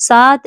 7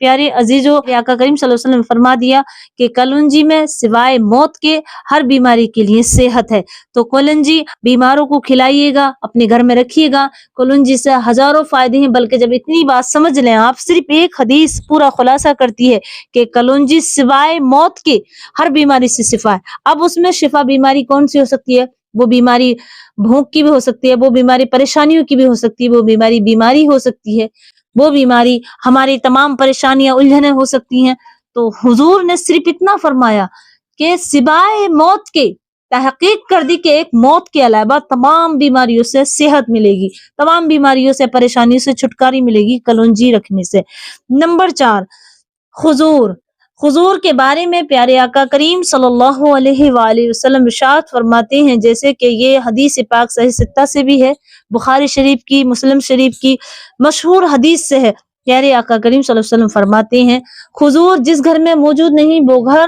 پیارے عزیزو، آقا کریم صلی اللہ علیہ وسلم نے فرما دیا کہ کلونجی میں سوائے موت کے ہر بیماری کے لیے صحت ہے۔ تو کلونجی بیماروں کو کھلائیے گا، اپنے گھر میں رکھیے گا۔ کلونجی سے ہزاروں فائدے ہیں، بلکہ جب اتنی بات سمجھ لیں آپ، صرف ایک حدیث پورا خلاصہ کرتی ہے کہ کلونجی سوائے موت کے ہر بیماری سے شفا ہے۔ اب اس میں شفا بیماری کون سی ہو سکتی ہے؟ وہ بیماری بھوک کی بھی ہو سکتی ہے، وہ بیماری پریشانیوں کی بھی ہو سکتی ہے، وہ بیماری ہو سکتی ہے، وہ بیماری ہماری تمام پریشانیاں الجھنیں ہو سکتی ہیں۔ تو حضور نے صرف اتنا فرمایا کہ سوائے موت کے، تحقیق کر دی کہ ایک موت کے علاوہ تمام بیماریوں سے صحت ملے گی، تمام بیماریوں سے، پریشانیوں سے چھٹکاری ملے گی کلونجی رکھنے سے۔ نمبر 4، خضور۔ خضور کے بارے میں پیارے آقا کریم صلی اللہ علیہ وآلہ وسلم ارشاد فرماتے ہیں، جیسے کہ یہ حدیث پاک صحیح ستہ سے بھی ہے، بخاری شریف کی، مسلم شریف کی مشہور حدیث سے ہے۔ پیارے آقا کریم صلی اللہ علیہ وسلم فرماتے ہیں، خضور جس گھر میں موجود نہیں وہ گھر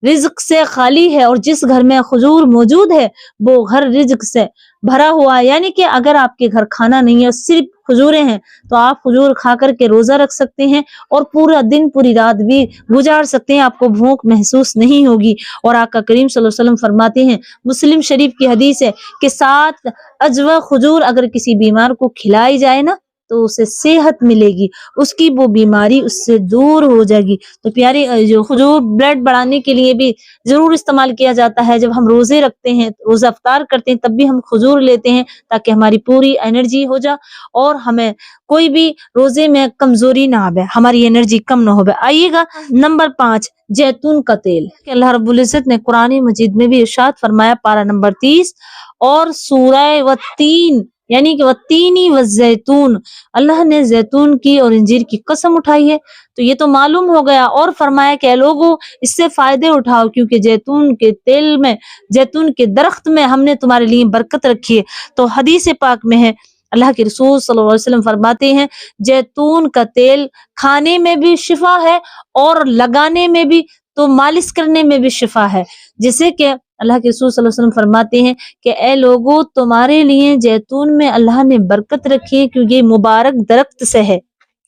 رزق سے خالی ہے، اور جس گھر میں خضور موجود ہے وہ گھر رزق سے بھرا ہوا ہے۔ یعنی کہ اگر آپ کے گھر کھانا نہیں ہے، صرف کھجوریں ہیں، تو آپ کھجور کھا کر کے روزہ رکھ سکتے ہیں اور پورا دن پوری رات بھی گزار سکتے ہیں، آپ کو بھوک محسوس نہیں ہوگی۔ اور آقا کریم صلی اللہ علیہ وسلم فرماتے ہیں، مسلم شریف کی حدیث ہے کہ 7 اجوا کھجور اگر کسی بیمار کو کھلائی جائے نا تو اسے صحت ملے گی، اس کی وہ بیماری اس سے دور ہو جائے گی۔ تو پیارے جو کھجور بلڈ بڑھانے کے لیے بھی ضرور استعمال کیا جاتا ہے۔ جب ہم روزے رکھتے ہیں، روزہ افطار کرتے ہیں، تب بھی ہم کھجور لیتے ہیں تاکہ ہماری پوری انرجی ہو جائے اور ہمیں کوئی بھی روزے میں کمزوری نہ آئے، ہماری انرجی کم نہ ہو۔ آئیے گا نمبر 5، جیتون کا تیل۔ اللہ رب العزت نے قرآن مجید میں بھی ارشاد فرمایا، پارہ نمبر 30 اور سورہ والتین، یعنی کہ والتینی والزیتون، اللہ نے زیتون کی اور انجیر کی قسم اٹھائی ہے۔ تو یہ تو معلوم ہو گیا، اور فرمایا کہ اے لوگوں اس سے فائدے اٹھاؤ، کیونکہ زیتون کے تیل میں، زیتون کے درخت میں ہم نے تمہارے لیے برکت رکھی ہے۔ تو حدیث پاک میں ہے، اللہ کے رسول صلی اللہ علیہ وسلم فرماتے ہیں، زیتون کا تیل کھانے میں بھی شفا ہے اور لگانے میں بھی، تو مالش کرنے میں بھی شفا ہے۔ جیسے کہ اللہ کے رسول صلی اللہ علیہ وسلم فرماتے ہیں کہ اے لوگوں تمہارے لیے زیتون میں اللہ نے برکت رکھی ہے، کیونکہ یہ مبارک درخت سے ہے،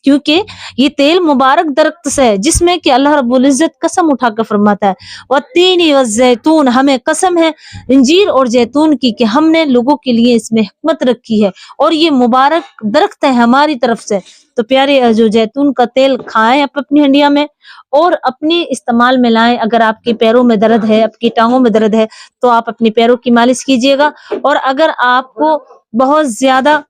کیونکہ یہ تیل مبارک درخت سے ہے، جس میں کہ اللہ رب العزت قسم اٹھا کر فرماتا ہے، والتین والزیتون، ہمیں قسم ہے انجیر اور زیتون کی کہ ہم نے لوگوں کے لیے اس میں حکمت رکھی ہے اور یہ مبارک درخت ہے ہماری طرف سے۔ تو پیارے جو زیتون کا تیل کھائیں آپ اپنی ہنڈیا میں اور اپنے استعمال میں لائیں۔ اگر آپ کے پیروں میں درد ہے، آپ کی ٹانگوں میں درد ہے، تو آپ اپنے پیروں کی مالش کیجیے گا۔ اور اگر آپ کو بہت زیادہ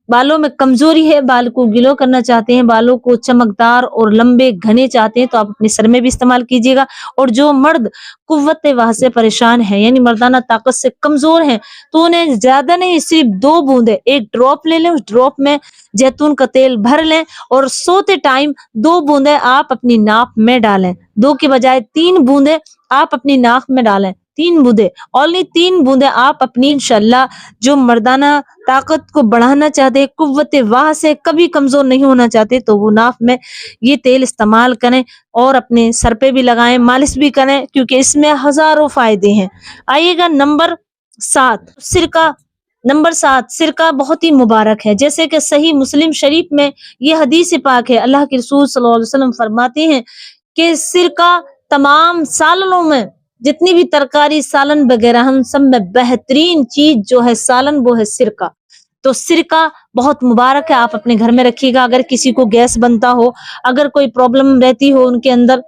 بالوں میں کمزوری ہے، بال کو گلو کرنا چاہتے ہیں، بالوں کو چمکدار اور لمبے گھنے چاہتے ہیں، تو آپ اپنے سر میں بھی استعمال کیجیے گا۔ اور جو مرد قوت وحی سے پریشان ہیں، یعنی مردانہ طاقت سے کمزور ہیں، تو انہیں زیادہ نہیں، صرف 2 بوندیں، ایک ڈراپ لے لیں، اس ڈراپ میں زیتون کا تیل بھر لیں اور سوتے ٹائم 2 بوندیں آپ اپنی ناک میں ڈالیں، 2 کے بجائے 3 بوندیں آپ اپنی ناک میں ڈالیں، 3 بوندیں، اونلی 3 بوندیں آپ اپنی، انشاءاللہ جو مردانہ طاقت کو بڑھانا چاہتے، قوت واہ سے کبھی کمزور نہیں ہونا چاہتے، تو وہ ناف میں یہ تیل استعمال کریں اور اپنے سر پہ بھی لگائیں، مالش بھی کریں، کیونکہ اس میں ہزاروں فائدے ہیں۔ آئیے گا نمبر 7، سرکہ۔ نمبر 7، سرکہ بہت ہی مبارک ہے، جیسے کہ صحیح مسلم شریف میں یہ حدیث پاک ہے، اللہ کے رسول صلی اللہ علیہ وسلم فرماتے ہیں کہ سرکہ تمام سالنوں میں، جتنی بھی ترکاری سالن وغیرہ ہم سب میں بہترین چیز جو ہے سالن، وہ ہے سرکہ۔ تو سرکہ بہت مبارک ہے، آپ اپنے گھر میں رکھیے گا۔ اگر کسی کو گیس بنتا ہو، اگر کوئی پرابلم رہتی ہو، ان کے اندر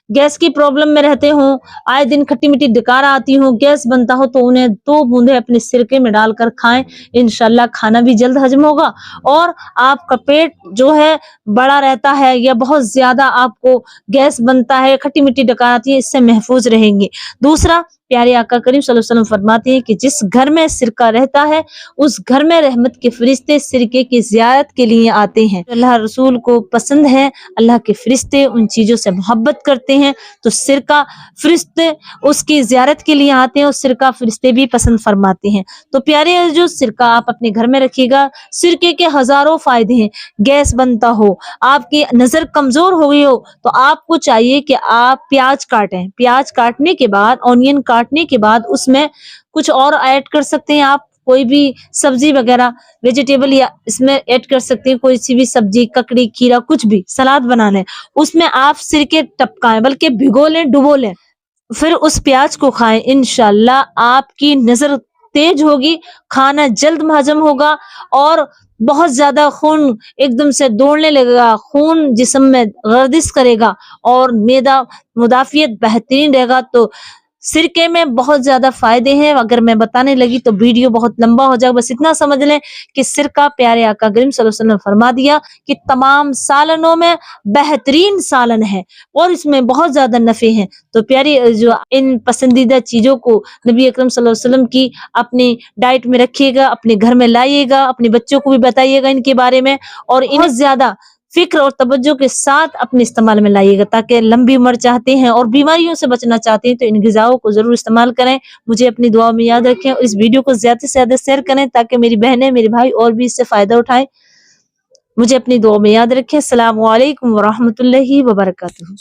گیس کی پرابلم میں رہتے ہوں، آئے دن کھٹی میٹھی ڈکار آتی ہوں، گیس بنتا ہو، تو انہیں 2 بوندیں اپنے سرکے میں ڈال کر کھائیں، انشاءاللہ کھانا بھی جلد ہضم ہوگا اور آپ کا پیٹ جو ہے بڑا رہتا ہے، یا بہت زیادہ آپ کو گیس بنتا ہے، کھٹی میٹھی ڈکار آتی ہے، اس سے محفوظ رہیں گے۔ دوسرا، پیارے آقا کریم صلی اللہ علیہ وسلم فرماتے ہیں کہ جس گھر میں سرکہ رہتا ہے اس گھر میں رحمت کے فرشتے سرکے کی زیارت کے لیے آتے ہیں۔ اللہ رسول کو پسند ہے، اللہ کے فرشتے ان چیزوں سے محبت کرتے ہیں، تو سرکہ فرشتے اس کی زیارت کے لیے آتے ہیں اور سرکہ فرشتے بھی پسند فرماتے ہیں۔ تو پیارے جو سرکہ آپ اپنے گھر میں رکھیے گا، سرکے کے ہزاروں فائدے ہیں۔ گیس بنتا ہو، آپ کی نظر کمزور ہو گئی ہو، تو آپ کو چاہیے کہ آپ پیاز کاٹیں، پیاز کاٹنے کے بعد، اونین کاٹنے کے بعد اس میں کچھ اور ایڈ کر سکتے ہیں آپ، کوئی بھی سبزی وغیرہ ویجیٹیبل یا اس میں ایڈ کر سکتے ہیں، کوئی سی بھی سبزی، ککڑی، کھیرا، کچھ بھی سلاد بنانا ہے، اس میں آپ سرکے ٹپکائیں، بلکہ بھگو لیں، ڈبو لیں، پھر اس پیاز کو کھائیں، انشاءاللہ آپ کی نظر تیز ہوگی، کھانا جلد ہضم ہوگا، اور بہت زیادہ خون ایک دم سے دوڑنے لگے گا، خون جسم میں گردش کرے گا، اور معدہ مدافعت بہترین رہے گا۔ تو سرکے میں بہت زیادہ فائدے ہیں، اگر میں بتانے لگی تو ویڈیو بہت لمبا ہو جائے گا، بس اتنا سمجھ لیں کہ سرکہ پیارے آقا کریم صلی اللہ علیہ وسلم نے فرما دیا کہ تمام سالنوں میں بہترین سالن ہے، اور اس میں بہت زیادہ نفع ہیں۔ تو پیاری جو ان پسندیدہ چیزوں کو نبی اکرم صلی اللہ علیہ وسلم کی اپنی ڈائٹ میں رکھیے گا، اپنے گھر میں لائیے گا، اپنے بچوں کو بھی بتائیے گا ان کے بارے میں، اور انہیں زیادہ فکر اور توجہ کے ساتھ اپنے استعمال میں لائیے گا، تاکہ لمبی عمر چاہتے ہیں اور بیماریوں سے بچنا چاہتے ہیں تو ان غذاؤں کو ضرور استعمال کریں۔ مجھے اپنی دعا میں یاد رکھیں، اور اس ویڈیو کو زیادہ سے زیادہ شیئر کریں تاکہ میری بہنیں، میرے بھائی اور بھی اس سے فائدہ اٹھائیں۔ مجھے اپنی دعا میں یاد رکھیں۔ السلام علیکم ورحمۃ اللہ وبرکاتہ۔